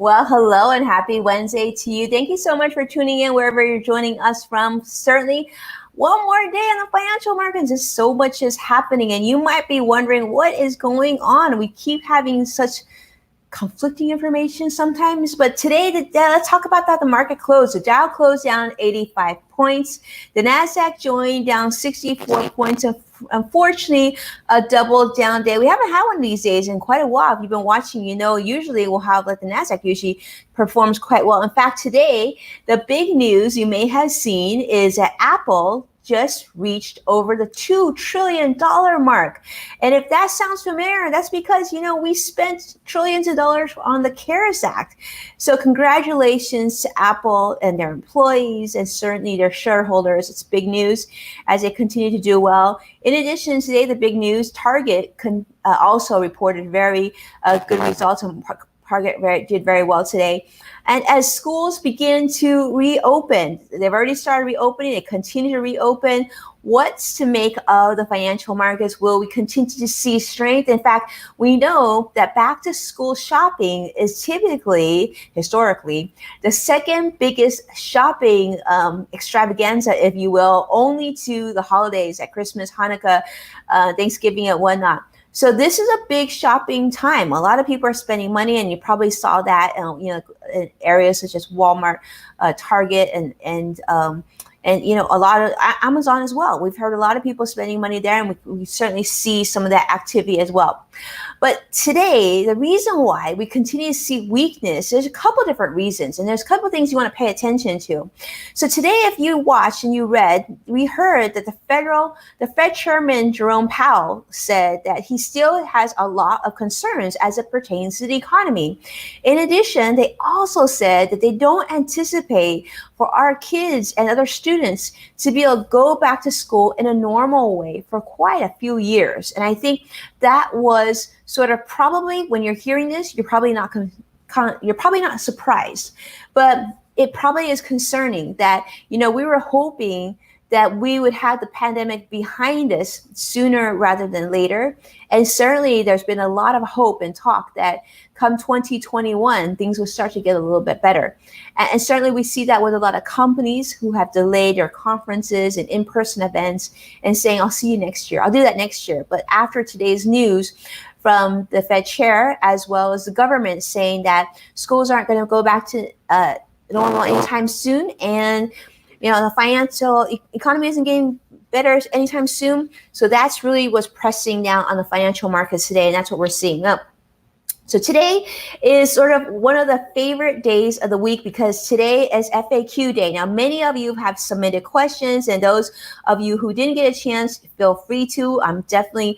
Well, hello and happy Wednesday to you. Thank you so much for tuning in wherever you're joining us from. Certainly, one more day in the financial markets. There's so much is happening, and you might be wondering what is going on. We keep having such conflicting information sometimes. But today, let's talk about that. The market closed. The Dow closed down 85 points. The NASDAQ joined down 64 points. Unfortunately, a double down day. We haven't had one of these days in quite a while. If you've been watching, usually we'll have like the NASDAQ usually performs quite well. In fact, today, the big news you may have seen is that Apple just reached over the $2 trillion mark. And if that sounds familiar, that's because, we spent trillions of dollars on the CARES Act. So congratulations to Apple and their employees and certainly their shareholders. It's big news as they continue to do well. In addition, today, the big news, Target also reported very good results, and Target did very well today. And as schools begin to reopen, they've already started reopening, they continue to reopen. What's to make of the financial markets? Will we continue to see strength? In fact, we know that back to school shopping is typically, historically, the second biggest shopping extravaganza, if you will, only to the holidays at Christmas, Hanukkah, Thanksgiving, and whatnot. So this is a big shopping time. A lot of people are spending money, and you probably saw that, in areas such as Walmart, Target, and a lot of Amazon as well. We've heard a lot of people spending money there, and we certainly see some of that activity as well. But today, the reason why we continue to see weakness, there's a couple different reasons, and there's a couple things you want to pay attention to. So today, if you watched and you read, we heard that the Fed Chairman Jerome Powell said that he still has a lot of concerns as it pertains to the economy. In addition, they also said that they don't anticipate for our kids and other students to be able to go back to school in a normal way for quite a few years. And I think that was sort of probably, when you're hearing this, you're probably not surprised, but it probably is concerning that, we were hoping that we would have the pandemic behind us sooner rather than later. And certainly there's been a lot of hope and talk that come 2021, things will start to get a little bit better. And certainly we see that with a lot of companies who have delayed their conferences and in-person events and saying, I'll see you next year. I'll do that next year. But after today's news from the Fed chair, as well as the government saying that schools aren't going to go back to normal anytime soon, and the financial economy isn't getting better anytime soon. So that's really what's pressing down on the financial markets today, and that's what we're seeing. So today is sort of one of the favorite days of the week because today is FAQ day. Now, many of you have submitted questions, and those of you who didn't get a chance, feel free to. I'm definitely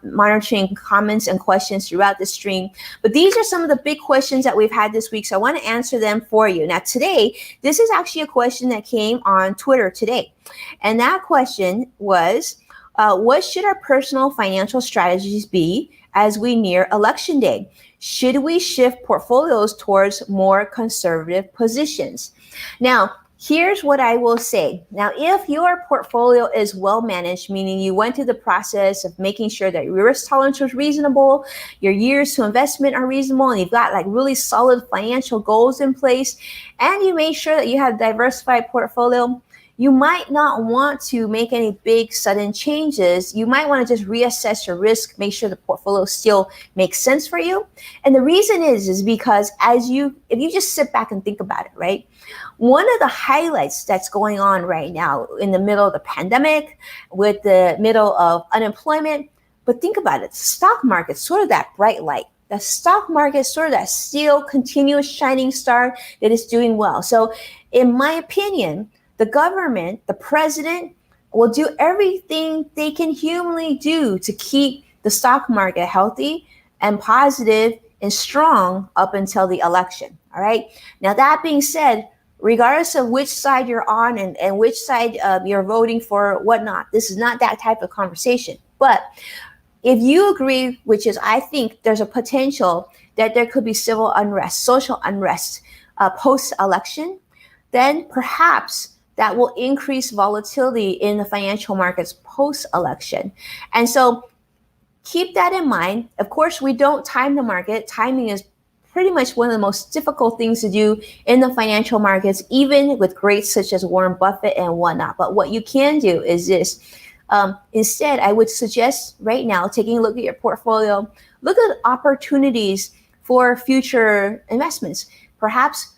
monitoring comments and questions throughout the stream. But these are some of the big questions that we've had this week, so I want to answer them for you. Now, today, this is actually a question that came on Twitter today. And that question was, what should our personal financial strategies be as we near election day? Should we shift portfolios towards more conservative positions? Now, here's what I will say. Now, if your portfolio is well managed, meaning you went through the process of making sure that your risk tolerance was reasonable, your years to investment are reasonable, and you've got like really solid financial goals in place, and you made sure that you have a diversified portfolio, you might not want to make any big sudden changes. You might want to just reassess your risk, make sure the portfolio still makes sense for you. And the reason is because if you just sit back and think about it, right? One of the highlights that's going on right now in the middle of the pandemic, with the middle of unemployment, but think about it, the stock market, sort of that bright light. The stock market, sort of that still continuous shining star that is doing well. So in my opinion, the government, the president, will do everything they can humanly do to keep the stock market healthy and positive and strong up until the election. All right. Now, that being said, regardless of which side you're on and which side you're voting for, whatnot, this is not that type of conversation. But if you agree, which is, I think there's a potential that there could be civil unrest, social unrest post-election, then perhaps that will increase volatility in the financial markets post-election. And so keep that in mind. Of course, we don't time the market. Timing is pretty much one of the most difficult things to do in the financial markets, even with greats such as Warren Buffett and whatnot. But what you can do is this. Instead, I would suggest right now taking a look at your portfolio, look at opportunities for future investments. Perhaps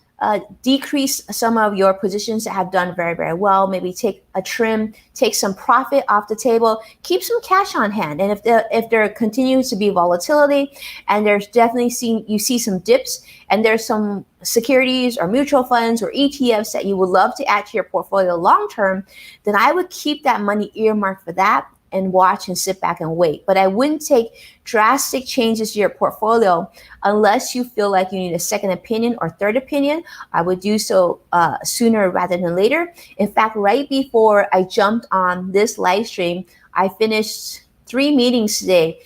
decrease some of your positions that have done very, very well. Maybe take a trim, take some profit off the table, keep some cash on hand. And if there continues to be volatility, and there's definitely you see some dips, and there's some securities or mutual funds or ETFs that you would love to add to your portfolio long term, then I would keep that money earmarked for that and watch and sit back and wait. But I wouldn't take drastic changes to your portfolio unless you feel like you need a second opinion or third opinion. I would do so sooner rather than later. In fact, right before I jumped on this live stream, I finished 3 meetings today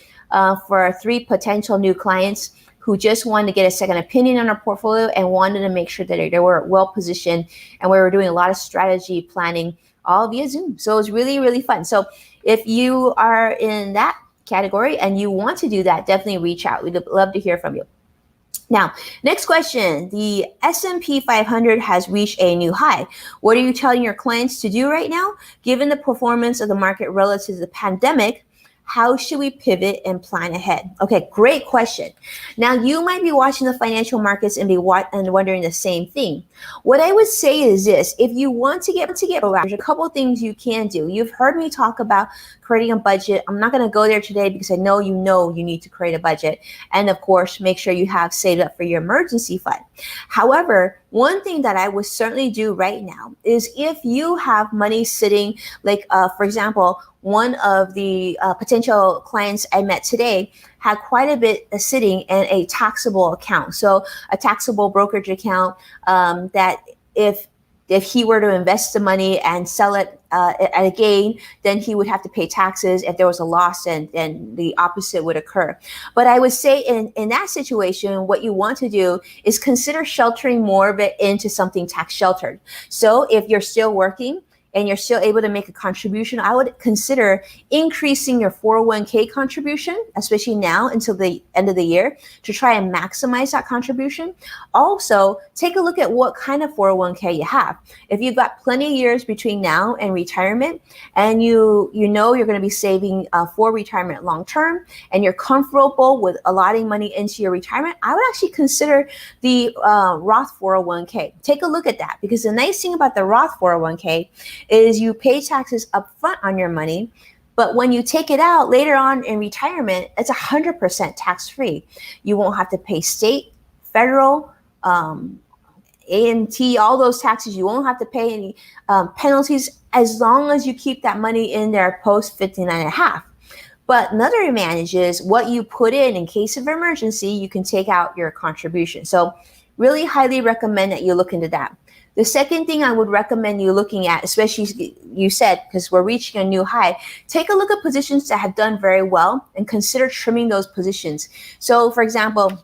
for 3 potential new clients who just wanted to get a second opinion on our portfolio and wanted to make sure that they were well positioned, and we were doing a lot of strategy planning all via Zoom. So it was really, really fun. So if you are in that category and you want to do that, definitely reach out. We'd love to hear from you. Now, next question. The S&P 500 has reached a new high. What are you telling your clients to do right now? Given the performance of the market relative to the pandemic, how should we pivot and plan ahead? Okay, great question. Now, you might be watching the financial markets and wondering the same thing. What I would say is this: if you want to get proactive, there's a couple of things you can do. You've heard me talk about creating a budget. I'm not going to go there today because I know you need to create a budget. And of course, make sure you have saved up for your emergency fund. However, one thing that I would certainly do right now is if you have money sitting, like for example, one of the potential clients I met today had quite a bit sitting in a taxable account. So a taxable brokerage account that if he were to invest the money and sell it at a gain, then he would have to pay taxes. If there was a loss, and the opposite would occur. But I would say in that situation, what you want to do is consider sheltering more of it into something tax sheltered. So if you're still working and you're still able to make a contribution, I would consider increasing your 401k contribution, especially now until the end of the year, to try and maximize that contribution. Also, take a look at what kind of 401k you have. If you've got plenty of years between now and retirement, and you know you're going to be saving for retirement long term, and you're comfortable with allotting money into your retirement, I would actually consider the Roth 401k. Take a look at that, because the nice thing about the Roth 401k is you pay taxes up front on your money, but when you take it out later on in retirement, it's 100% tax-free. You won't have to pay state, federal, A&T, all those taxes. You won't have to pay any penalties as long as you keep that money in there post 59.5. But another advantage is what you put in case of emergency, you can take out your contribution. So really highly recommend that you look into that. The second thing I would recommend you looking at, especially you said, because we're reaching a new high, take a look at positions that have done very well and consider trimming those positions. So for example,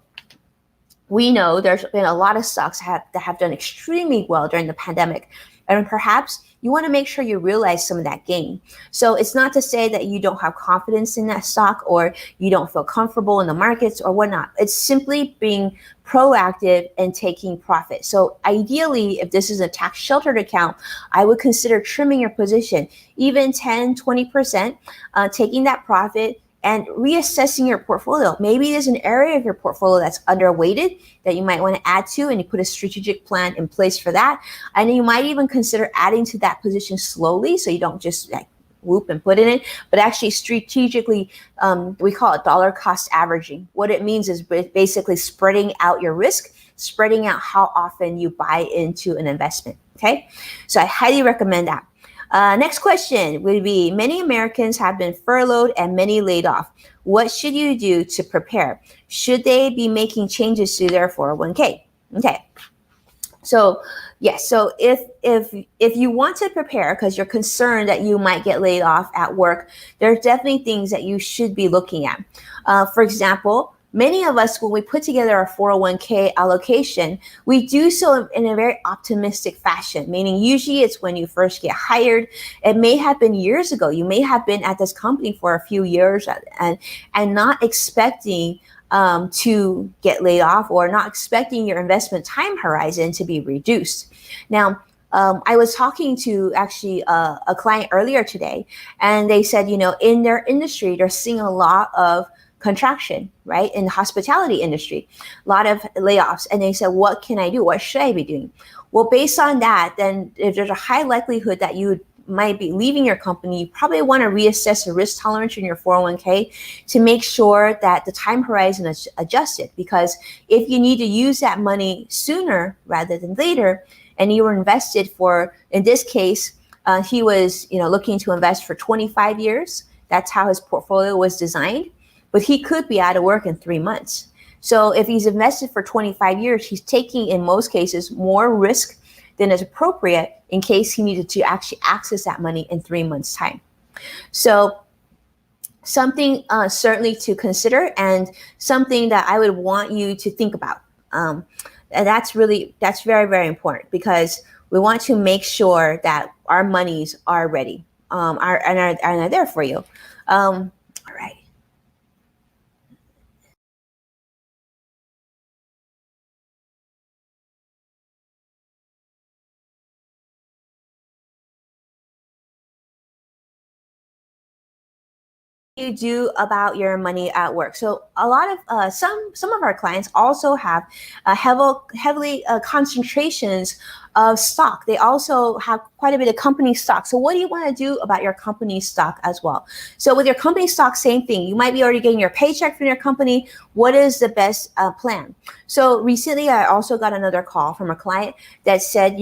we know there's been a lot of stocks that have done extremely well during the pandemic. And perhaps you want to make sure you realize some of that gain. So it's not to say that you don't have confidence in that stock or you don't feel comfortable in the markets or whatnot. It's simply being proactive and taking profit. So ideally, if this is a tax sheltered account, I would consider trimming your position, even 10, 20%, taking that profit and reassessing your portfolio. Maybe there's an area of your portfolio that's underweighted that you might want to add to, and you put a strategic plan in place for that. And you might even consider adding to that position slowly, so you don't just like whoop and put in it, but actually strategically, we call it dollar cost averaging. What it means is basically spreading out your risk, spreading out how often you buy into an investment. Okay, so I highly recommend that. Next question would be, many Americans have been furloughed and many laid off. What should you do to prepare? Should they be making changes to their 401k? Okay. So yes, so if you want to prepare because you're concerned that you might get laid off at work, there's definitely things that you should be looking at. For example, many of us, when we put together our 401k allocation, we do so in a very optimistic fashion, meaning usually it's when you first get hired. It may have been years ago. You may have been at this company for a few years and not expecting to get laid off, or not expecting your investment time horizon to be reduced. Now, I was talking to actually a client earlier today, and they said, in their industry, they're seeing a lot of contraction, right? In the hospitality industry, a lot of layoffs. And they said, what can I do? What should I be doing? Well, based on that, then if there's a high likelihood that you might be leaving your company, you probably want to reassess the risk tolerance in your 401k to make sure that the time horizon is adjusted. Because if you need to use that money sooner rather than later, and you were invested for, in this case, he was looking to invest for 25 years. That's how his portfolio was designed. But he could be out of work in 3 months. So if he's invested for 25 years, he's taking, in most cases, more risk than is appropriate in case he needed to actually access that money in 3 months' time. So something certainly to consider, and something that I would want you to think about. And that's very, very important, because we want to make sure that our monies are ready and are there for you. All right. You do about your money at work. So a lot of some of our clients also have heavily concentrations of stock. They also have quite a bit of company stock. So what do you want to do about your company stock as well? So with your company stock, same thing. You might be already getting your paycheck from your company. What is the best plan? So recently, I also got another call from a client that said,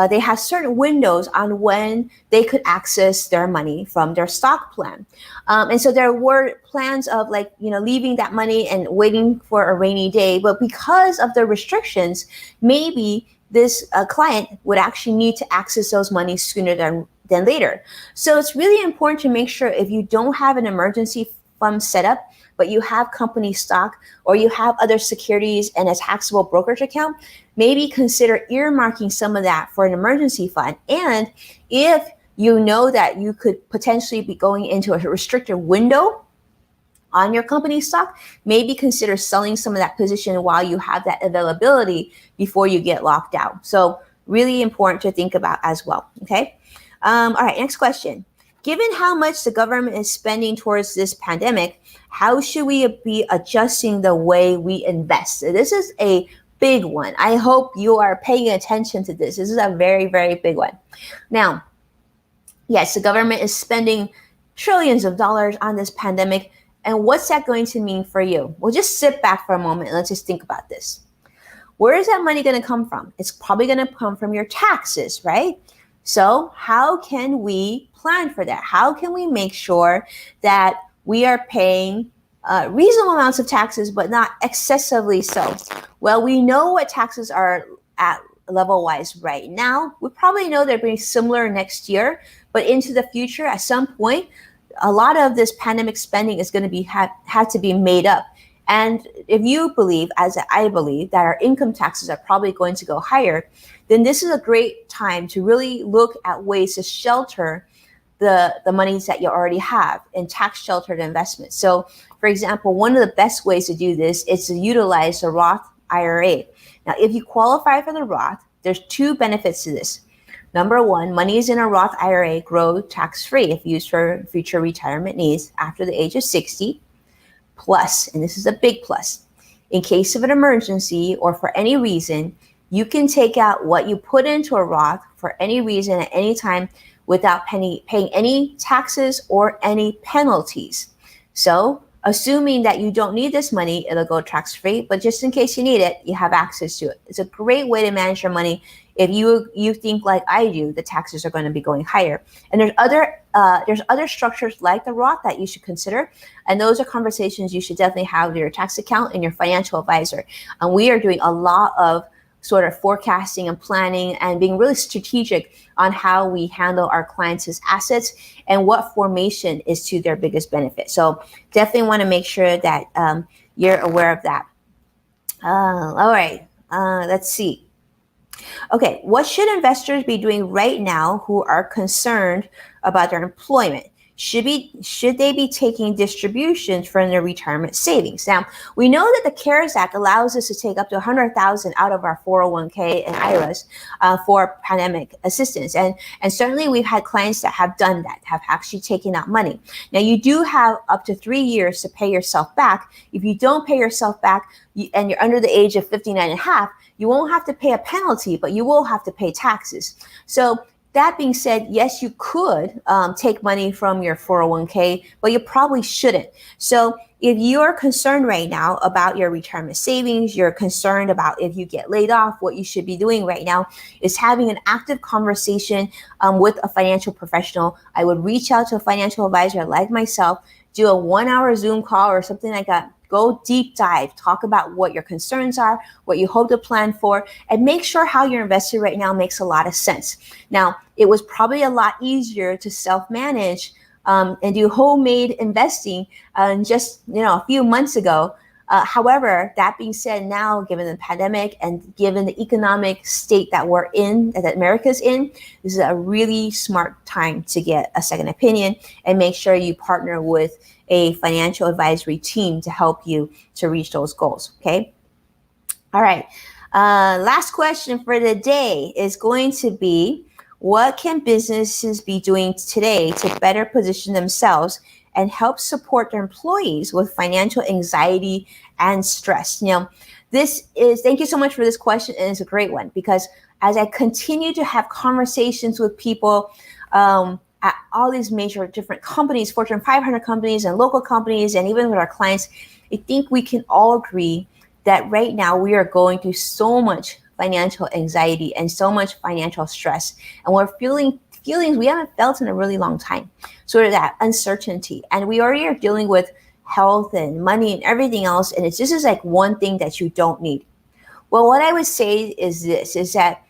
they have certain windows on when they could access their money from their stock plan. And so there were plans of leaving that money and waiting for a rainy day. But because of the restrictions, maybe this client would actually need to access those monies sooner than later. So it's really important to make sure, if you don't have an emergency fund set up, but you have company stock, or you have other securities and a taxable brokerage account, maybe consider earmarking some of that for an emergency fund. And if you know that you could potentially be going into a restricted window on your company stock, maybe consider selling some of that position while you have that availability before you get locked out. So really important to think about as well. Okay. All right. Next question. Given how much the government is spending towards this pandemic, how should we be adjusting the way we invest? So this is a big one. I hope you are paying attention to this. This is a very, very big one. Now, yes, the government is spending trillions of dollars on this pandemic. And what's that going to mean for you? Well, just sit back for a moment and let's just think about this. Where is that money going to come from? It's probably going to come from your taxes, right? So how can we plan for that? How can we make sure that we are paying reasonable amounts of taxes, but not excessively so? Well, we know what taxes are at level-wise right now. We probably know they're being similar next year, but into the future, at some point, a lot of this pandemic spending is going to be had to be made up. And if you believe, as I believe, that our income taxes are probably going to go higher, then this is a great time to really look at ways to shelter the monies that you already have in tax sheltered investments. So, for example, one of the best ways to do this is to utilize the Roth IRA. Now, if you qualify for the Roth, there's two benefits to this. Number one, monies in a Roth IRA grow tax-free if used for future retirement needs after the age of 60. Plus, and this is a big plus, in case of an emergency or for any reason, you can take out what you put into a Roth for any reason at any time without paying any taxes or any penalties. So, assuming that you don't need this money, it'll go tax-free, but just in case you need it, you have access to it. It's a great way to manage your money if you think like I do, the taxes are going to be going higher. And there's other structures like the Roth that you should consider, and those are conversations you should definitely have with your tax account and your financial advisor. And we are doing a lot of sort of forecasting and planning and being really strategic on how we handle our clients' assets and what formation is to their biggest benefit. So definitely want to make sure that you're aware of that. All right, let's see. Okay, what should investors be doing right now who are concerned about their employment? Should they be taking distributions from their retirement savings? Now, we know that the CARES Act allows us to take up to 100,000 out of our 401k and IRAs for pandemic assistance, and certainly we've had clients that have done that, have actually taken out money. Now, you do have up to 3 years to pay yourself back. If you don't pay yourself back and you're under the age of 59 and a half, you won't have to pay a penalty, but you will have to pay taxes. So that being said, yes, you could take money from your 401k, but you probably shouldn't. So if you're concerned right now about your retirement savings, you're concerned about if you get laid off, what you should be doing right now is having an active conversation with a financial professional. I would reach out to a financial advisor like myself, do a 1-hour Zoom call or something like that. Go deep dive, talk about what your concerns are, what you hope to plan for, and make sure how you're invested right now makes a lot of sense. Now, it was probably a lot easier to self-manage and do homemade investing just a few months ago. However, that being said, now given the pandemic and given the economic state that we're in, that America's in, this is a really smart time to get a second opinion and make sure you partner with a financial advisory team to help you to reach those goals. Okay. All right. Last question for the day is going to be, what can businesses be doing today to better position themselves and help support their employees with financial anxiety and stress? Thank you so much for this question. And it's a great one because as I continue to have conversations with people, at all these major different companies, Fortune 500 companies and local companies, and even with our clients, I think we can all agree that right now we are going through so much financial anxiety and so much financial stress. And we're feeling feelings we haven't felt in a really long time. Sort of that uncertainty. And we already are dealing with health and money and everything else. And it's just is like one thing that you don't need. Well, what I would say is this, is that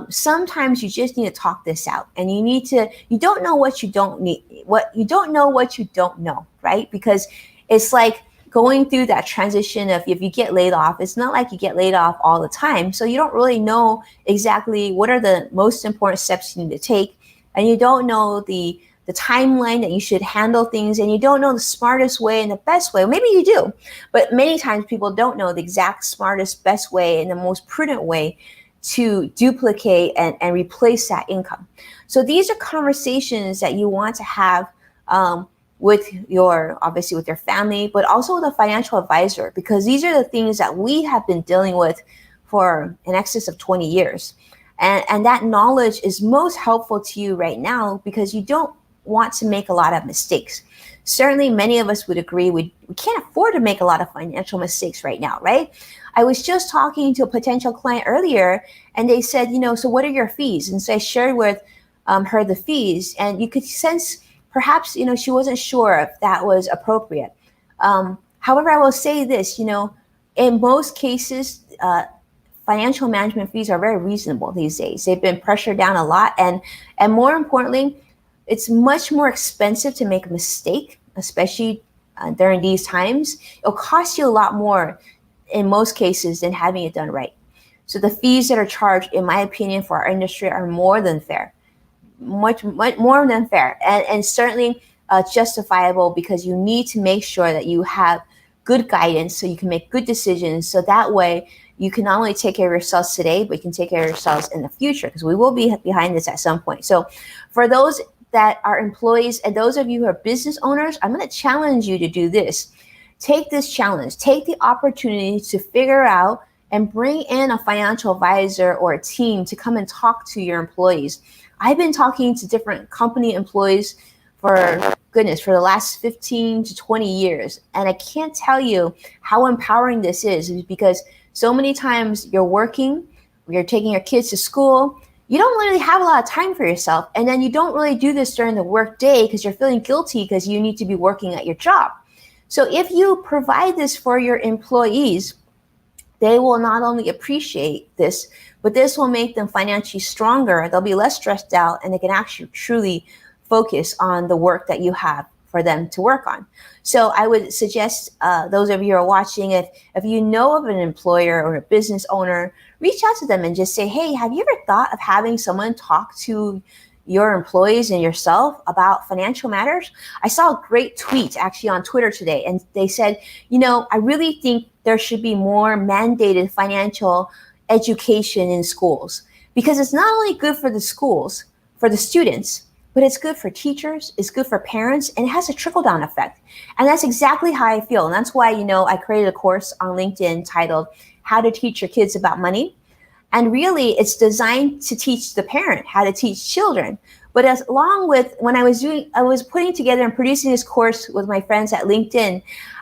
sometimes you just need to talk this out, and you don't know what you don't need, you don't know what you don't know, right? Because it's like going through that transition of if you get laid off, it's not like you get laid off all the time. So you don't really know exactly what are the most important steps you need to take. And you don't know the timeline that you should handle things, and you don't know the smartest way and the best way. Maybe you do, but many times people don't know the exact smartest, best way and the most prudent way to duplicate and replace that income. So these are conversations that you want to have obviously with your family, but also with a financial advisor, because these are the things that we have been dealing with for in excess of 20 years. And that knowledge is most helpful to you right now because you don't want to make a lot of mistakes. Certainly, many of us would agree we can't afford to make a lot of financial mistakes right now, right? I was just talking to a potential client earlier, and they said, so what are your fees? And so I shared with her the fees, and you could sense perhaps, she wasn't sure if that was appropriate. However, I will say this, in most cases, financial management fees are very reasonable these days. They've been pressured down a lot, and more importantly, it's much more expensive to make a mistake, especially during these times. It'll cost you a lot more in most cases than having it done right. So the fees that are charged, in my opinion, for our industry are more than fair, much more than fair, and certainly justifiable, because you need to make sure that you have good guidance so you can make good decisions. So that way you can not only take care of yourselves today, but you can take care of yourselves in the future, because we will be behind this at some point. So for those that are employees and those of you who are business owners, I'm going to challenge you to do this. Take this challenge, take the opportunity to figure out and bring in a financial advisor or a team to come and talk to your employees. I've been talking to different company employees for the last 15 to 20 years. And I can't tell you how empowering this is, because so many times you're working, you're taking your kids to school, you don't really have a lot of time for yourself. And then you don't really do this during the work day because you're feeling guilty because you need to be working at your job. So if you provide this for your employees, they will not only appreciate this, but this will make them financially stronger. They'll be less stressed out, and they can actually truly focus on the work that you have for them to work on. So I would suggest those of you who are watching, if you know of an employer or a business owner, reach out to them and just say, hey, have you ever thought of having someone talk to your employees and yourself about financial matters. I saw a great tweet actually on Twitter today, and they said, I really think there should be more mandated financial education in schools, because it's not only good for the schools, for the students, but it's good for teachers, it's good for parents, and it has a trickle-down effect. And that's exactly how I feel. And that's why, I created a course on LinkedIn titled How to Teach Your Kids About Money. And really, it's designed to teach the parent how to teach children. But as along with, when I was putting together and producing this course with my friends at LinkedIn,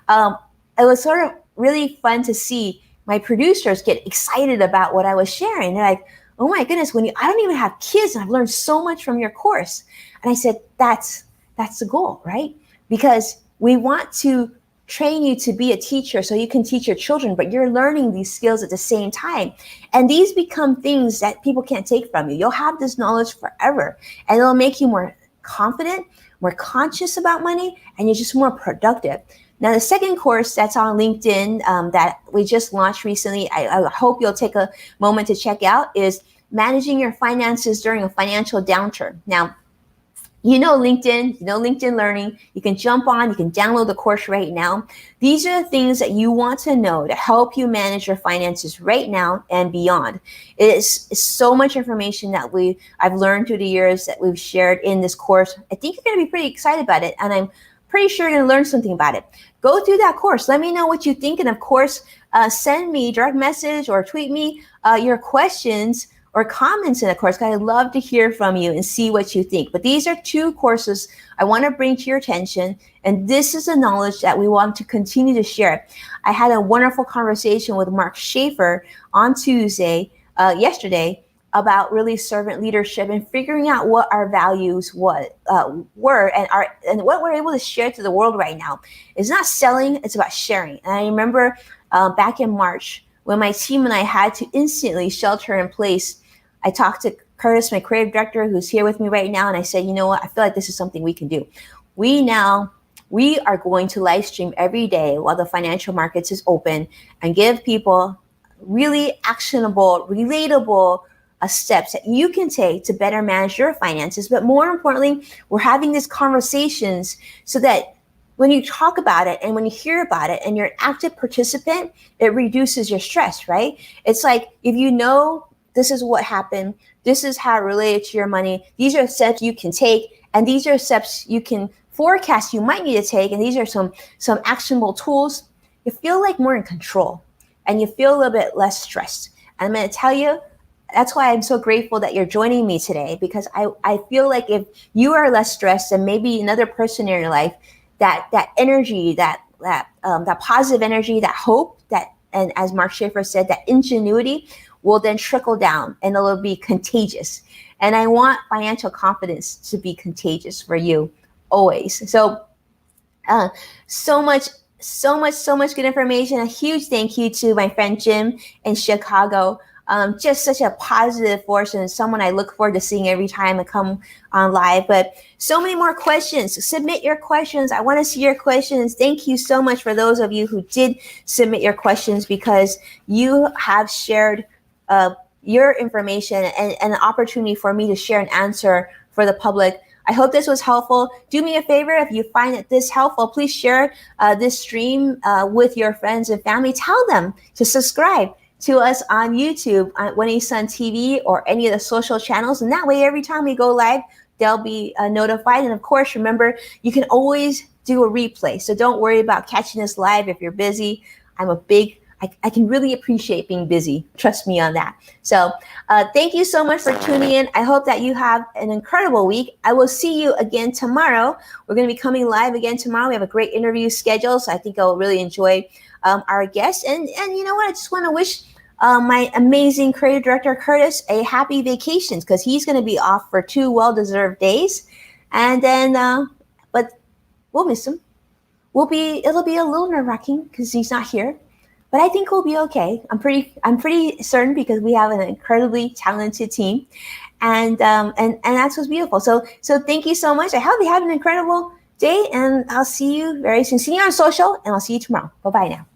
it was sort of really fun to see my producers get excited about what I was sharing. They're like, oh my goodness, Winnie, I don't even have kids and I've learned so much from your course. And I said, that's the goal, right? Because we want to train you to be a teacher so you can teach your children, but you're learning these skills at the same time. And these become things that people can't take from you. You'll have this knowledge forever, and it'll make you more confident, more conscious about money, and you're just more productive. Now, the second course that's on LinkedIn that we just launched recently, I hope you'll take a moment to check out, is Managing Your Finances During a Financial Downturn. Now, LinkedIn, LinkedIn Learning. You can jump on, you can download the course right now. These are the things that you want to know to help you manage your finances right now and beyond. It's so much information that I've learned through the years that we've shared in this course. I think you're going to be pretty excited about it, and I'm pretty sure you're going to learn something about it. Go through that course. Let me know what you think, and of course, send me a direct message or tweet me your questions or comments in the course, because I'd love to hear from you and see what you think. But these are two courses I want to bring to your attention, and this is the knowledge that we want to continue to share. I had a wonderful conversation with Mark Schaefer on Tuesday, yesterday, about really servant leadership and figuring out what our values were and what we're able to share to the world right now. It's not selling, it's about sharing. And I remember back in March, when my team and I had to instantly shelter in place, I talked to Curtis, my creative director, who's here with me right now, and I said, you know what, I feel like this is something we can do. We are going to live stream every day while the financial markets is open and give people really actionable, relatable steps that you can take to better manage your finances. But more importantly, we're having these conversations so that when you talk about it and when you hear about it and you're an active participant, it reduces your stress, right? It's like, if you know this is what happened, this is how it related to your money, these are steps you can take, and these are steps you can forecast you might need to take, and these are some actionable tools, you feel like more in control and you feel a little bit less stressed. And I'm going to tell you, that's why I'm so grateful that you're joining me today, because I feel like if you are less stressed than maybe another person in your life, that energy, that positive energy, that hope, and as Mark Schaefer said, that ingenuity will then trickle down and it'll be contagious. And I want financial confidence to be contagious for you always. So, so much good information. A huge thank you to my friend Jim in Chicago. Just such a positive force and someone I look forward to seeing every time I come on live. But so many more questions. Submit your questions. I want to see your questions. Thank you so much for those of you who did submit your questions, because you have shared your information and an opportunity for me to share an answer for the public. I hope this was helpful. Do me a favor, if you find that this helpful, please share this stream with your friends and family. Tell them to subscribe to us on YouTube, on Winnie Sun TV, or any of the social channels. And that way, every time we go live, they'll be notified. And of course, remember, you can always do a replay. So don't worry about catching us live if you're busy. I can really appreciate being busy. Trust me on that. So thank you so much for tuning in. I hope that you have an incredible week. I will see you again tomorrow. We're going to be coming live again tomorrow. We have a great interview schedule, so I think I'll really enjoy our guests. And you know what? I just want to wish my amazing creative director, Curtis, a happy vacation, because he's going to be off for 2 well-deserved days. And then, but we'll miss him. It'll be a little nerve-wracking because he's not here. But I think we'll be okay. I'm pretty certain, because we have an incredibly talented team, and that's what's beautiful. So thank you so much. I hope you have an incredible day, and I'll see you very soon. See you on social, and I'll see you tomorrow. Bye-bye now.